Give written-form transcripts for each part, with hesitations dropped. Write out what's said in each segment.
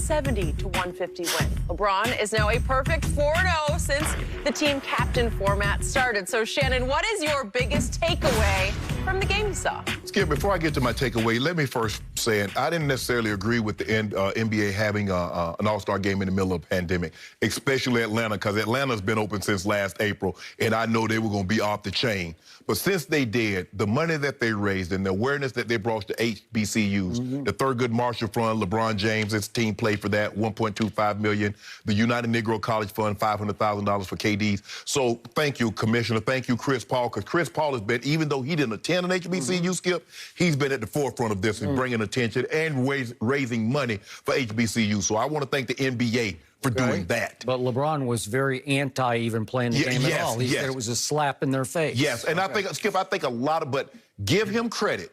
170 to 150 win. LeBron is now a perfect 4-0 since the team captain format started. So, Shannon, what is your biggest takeaway from the game you saw? Skip, before I get to my takeaway, let me first say I didn't necessarily agree with the NBA having an all-star game in the middle of a pandemic, especially Atlanta, because Atlanta's been open since last April, and I know they were going to be off the chain. But since they did, the money that they raised and the awareness that they brought to HBCUs, the Thurgood Marshall Fund, LeBron James, his team played for that, $1.25 million. The United Negro College Fund, $500,000 for KDs. So thank you, Commissioner. Thank you, Chris Paul, because Chris Paul has been, even though he didn't attend an HBCU, Skip, he's been at the forefront of this and bringing attention and raising money for HBCU. So I want to thank the NBA for doing that. But LeBron was very anti even playing the game at all. He said it was a slap in their face. Yes, and I think, Skip, but give him credit.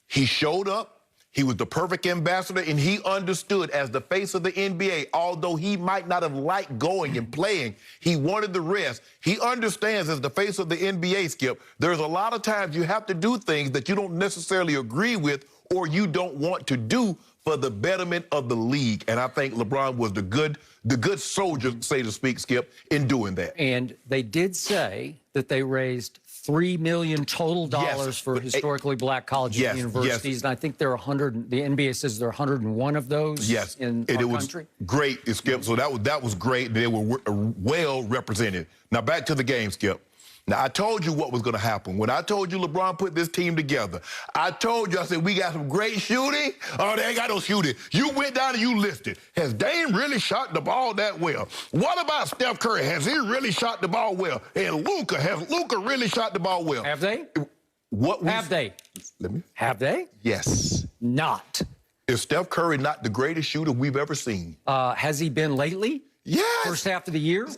He showed up. He was the perfect ambassador, and he understood as the face of the NBA, although he might not have liked going and playing, he wanted the rest. He understands as the face of the NBA, Skip, there's a lot of times you have to do things that you don't necessarily agree with or you don't want to do for the betterment of the league. And I think LeBron was the good soldier, so to speak, Skip, in doing that. And they did say that they raised $3 million total for historically black colleges and universities. And I think there are 100, the NBA says there are 101 of those in our country. Great, Skip. So that was great. They were well represented. Now back to the game, Skip. Now, I told you what was going to happen. When I told you LeBron put this team together, I told you, I said, we got some great shooting. Oh, they ain't got no shooting. You went down and you listed. Has Dame really shot the ball that well? What about Steph Curry? Has he really shot the ball well? And Luka, has Luka really shot the ball well? Have they? Have they? Have they? Yes. Not. Is Steph Curry not the greatest shooter we've ever seen? Has he been lately? Yes. First half of the year?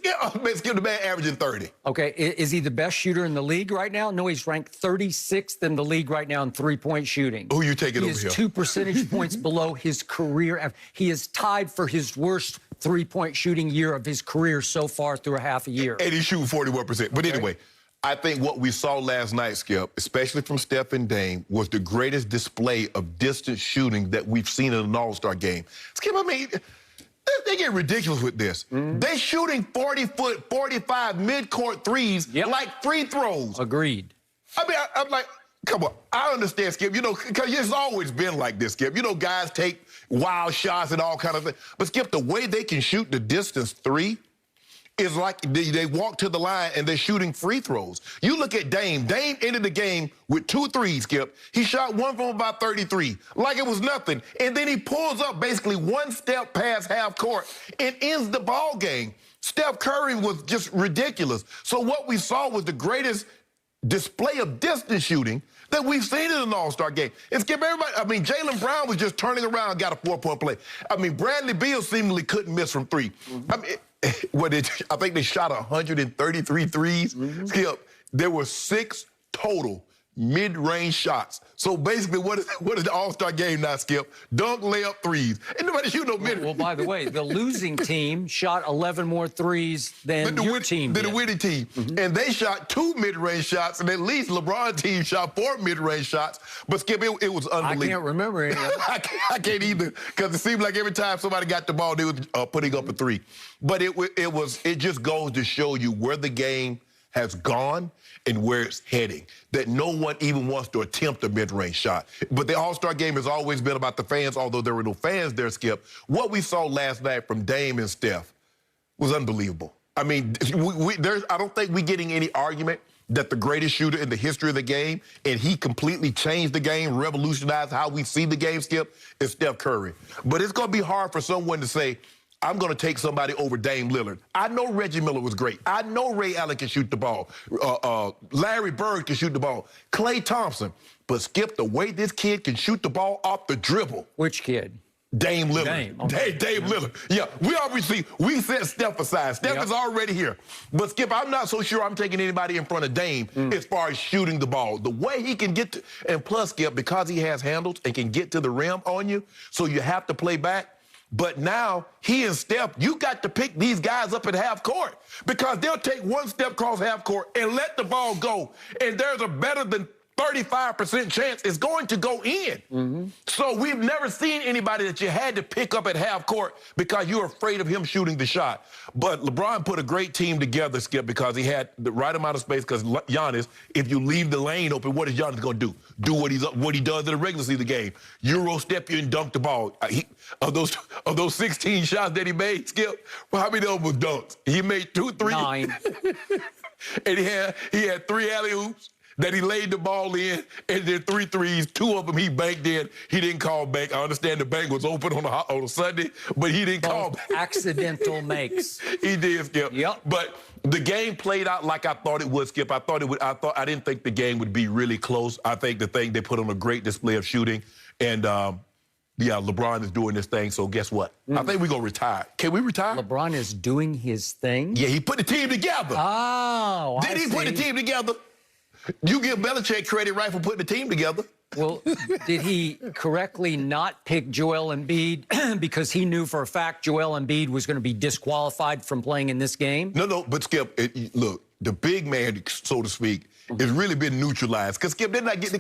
Let's give the man averaging 30. Okay. Is he the best shooter in the league right now? No, he's ranked 36th in the league right now in three-point shooting. Who you taking over here? He is 2 percentage points below his career average. He is tied for his worst three-point shooting year of his career so far through a half a year. And he's shooting 41%. But anyway, I think what we saw last night, Skip, especially from Steph and Dame, was the greatest display of distance shooting that we've seen in an all-star game. Skip, I mean, they get ridiculous with this. They shooting 40-foot, 45 mid-court threes like free throws. Agreed. I mean, I'm like, come on. I understand, Skip, you know, because it's always been like this, Skip. You know, guys take wild shots and all kind of things. But, Skip, the way they can shoot the distance three is like they walk to the line and they're shooting free throws. You look at Dame. Dame ended the game with 2 threes, Skip. He shot one from about 33, like it was nothing. And then he pulls up basically one step past half court and ends the ball game. Steph Curry was just ridiculous. So what we saw was the greatest display of distance shooting that we've seen in an all-star game. And Skip, everybody, I mean, Jaylen Brown was just turning around and got a 4-point play. I mean, Bradley Beal seemingly couldn't miss from 3. I mean, I think they shot 133 threes. Skip, there were 6 total mid-range shots. So basically, what is the all-star game now, Skip? Dunk, layup, threes. And nobody shoot no mid. Well, by the way, the losing team shot 11 more threes than your team did. The winning team. And they shot 2 mid-range shots, and at least LeBron's team shot 4 mid-range shots. But, Skip, it was unbelievable. I can't remember any of them. I can't either, because it seemed like every time somebody got the ball, they was putting up a 3. But it just goes to show you where the game has gone and where it's heading, that no one even wants to attempt a mid-range shot. But the All-Star game has always been about the fans, although there were no fans there, Skip. What we saw last night from Dame and Steph was unbelievable. I mean, I don't think we're getting any argument that the greatest shooter in the history of the game, and he completely changed the game, revolutionized how we see the game, Skip, is Steph Curry. But it's going to be hard for someone to say, I'm going to take somebody over Dame Lillard. I know Reggie Miller was great. I know Ray Allen can shoot the ball. Larry Bird can shoot the ball. Klay Thompson. But, Skip, the way this kid can shoot the ball off the dribble. Which kid? Dame Lillard. Dame Lillard. Yeah, we set Steph aside. Steph is already here. But, Skip, I'm not so sure I'm taking anybody in front of Dame as far as shooting the ball. The way he can get to, and plus, Skip, because he has handles and can get to the rim on you, so you have to play back. But now, he and Steph, you got to pick these guys up at half court because they'll take one step across half court and let the ball go. And there's a better than 35% chance it's going to go in. So we've never seen anybody that you had to pick up at half court because you're afraid of him shooting the shot. But LeBron put a great team together, Skip, because he had the right amount of space. Because Giannis, if you leave the lane open, what is Giannis going to do? Do what he does in the regular season game. Euro step you and dunk the ball. Of those 16 shots that he made, Skip, well, how many of them was dunks? He made 2, 3. 9. And he had 3 alley-oops that he laid the ball in, and then 3 threes. 2 of them he banked in. He didn't call bank. I understand the bank was open on a Sunday, but he didn't call bank. Accidental makes. He did, Skip. Yep. But the game played out like I thought it would, Skip. I didn't think the game would be really close. I think they put on a great display of shooting, and yeah, LeBron is doing this thing, so guess what? I think we're going to retire. Can we retire? LeBron is doing his thing? Yeah, he put the team together. Oh, Did he put the team together? You give Belichick credit, right, for putting the team together. Well, did he correctly not pick Joel Embiid because he knew for a fact Joel Embiid was going to be disqualified from playing in this game? No, but Skip, look, the big man, so to speak, has really been neutralized. Because, Skip, they're not getting a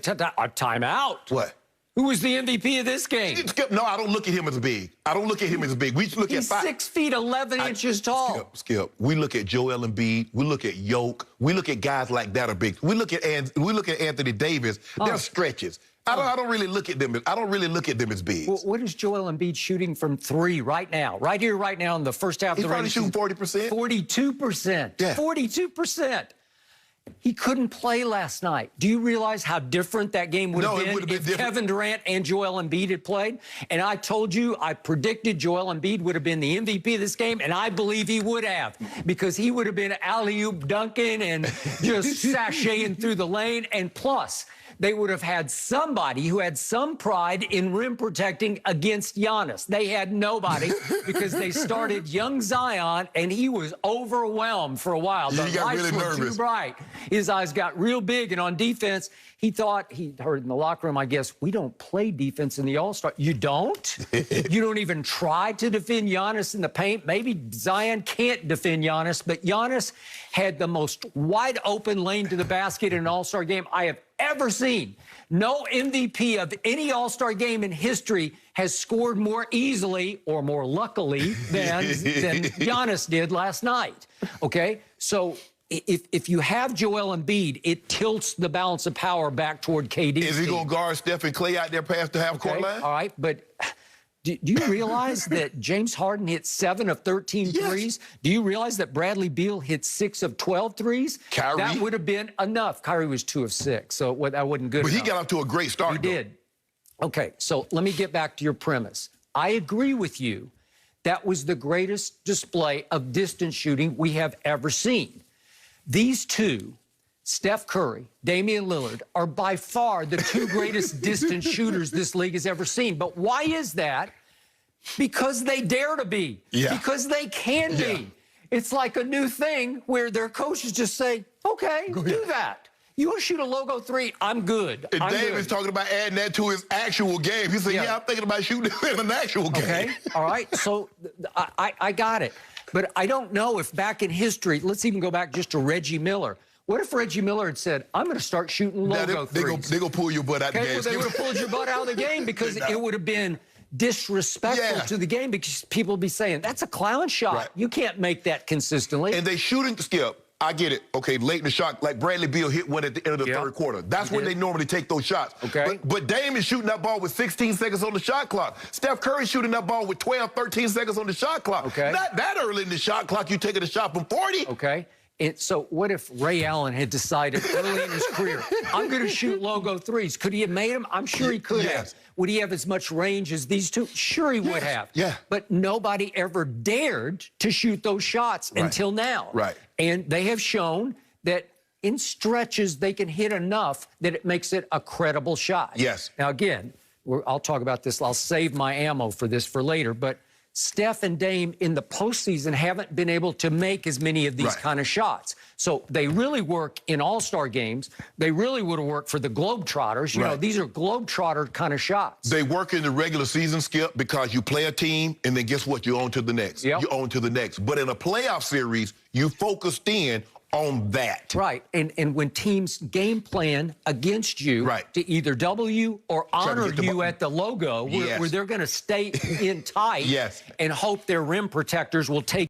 timeout. What? Who was the MVP of this game? Skip, no, I don't look at him as big. I don't look at him as big. We look He's at 6 feet 11 inches tall. Skip. We look at Joel Embiid. We look at Yoke. We look at guys like that are big. We look at Anthony Davis. They're stretches. I don't really look at them. I don't really look at them as big. Well, what is Joel Embiid shooting from 3 right now? Right here, right now in the first half of the race. He's probably shooting 40%. 42%. Yeah. 42%. He couldn't play last night. Do you realize how different that game would have been if Kevin Durant and Joel Embiid had played? And I told you, I predicted Joel Embiid would have been the MVP of this game, and I believe he would have, because he would have been alley-oop dunking and just sashaying through the lane. And plus, they would have had somebody who had some pride in rim protecting against Giannis. They had nobody because they started young Zion, and he was overwhelmed for a while. The lights were too bright. His eyes got real big, and on defense, he thought, he heard in the locker room, I guess, we don't play defense in the All-Star. You don't? You don't even try to defend Giannis in the paint? Maybe Zion can't defend Giannis, but Giannis had the most wide-open lane to the basket in an All-Star game I have ever seen. No MVP of any All-Star game in history has scored more easily or more luckily than Giannis did last night. Okay? So if you have Joel Embiid, it tilts the balance of power back toward KD. Is he going to guard Steph and Clay out there past the half-court line? All right, but do you realize that James Harden hit 7 of 13 threes? Do you realize that Bradley Beal hit 6 of 12 threes? Kyrie? That would have been enough. Kyrie was 2 of 6, so that wasn't good enough. But he got off to a great start, He did. Okay, so let me get back to your premise. I agree with you. That was the greatest display of distance shooting we have ever seen. These two, Steph Curry, Damian Lillard, are by far the 2 greatest distance shooters this league has ever seen. But why is that? Because they dare to be. Yeah. Because they can be. It's like a new thing where their coaches just say, okay, do that. You want to shoot a logo 3? I'm good. And David's talking about adding that to his actual game. He said, yeah, I'm thinking about shooting in an actual game. Okay, all right. So I got it. But I don't know if back in history, let's even go back just to Reggie Miller. What if Reggie Miller had said, I'm going to start shooting logo threes? They're going to pull your butt out the game. Well, they would have pulled your butt out of the game because it would have been disrespectful to the game, because people would be saying, that's a clown shot. Right. You can't make that consistently. And they shooting, Skip. I get it. Okay, late in the shot, like Bradley Beal hit one at the end of the third quarter. That's when they normally take those shots. Okay. But Dame is shooting that ball with 16 seconds on the shot clock. Steph Curry shooting that ball with 12, 13 seconds on the shot clock. Okay. Not that early in the shot clock, you taking a shot from 40. Okay. So what if Ray Allen had decided early in his career, I'm going to shoot logo threes? Could he have made them? I'm sure he could have. Would he have as much range as these two? Sure he would have. Yeah. But nobody ever dared to shoot those shots until now. Right. And they have shown that in stretches they can hit enough that it makes it a credible shot. Yes. Now, again, I'll talk about this. I'll save my ammo for this for later. But Steph and Dame in the postseason haven't been able to make as many of these kind of shots. So they really work in all-star games. They really would have worked for the Globetrotters. You know, these are Globetrotter kind of shots. They work in the regular season, Skip, because you play a team, and then guess what? You're on to the next. You're on to the next. But in a playoff series, you focused in on that. Right. And when teams game plan against you to either double you or honor you at the logo, where they're going to stay in tight and hope their rim protectors will take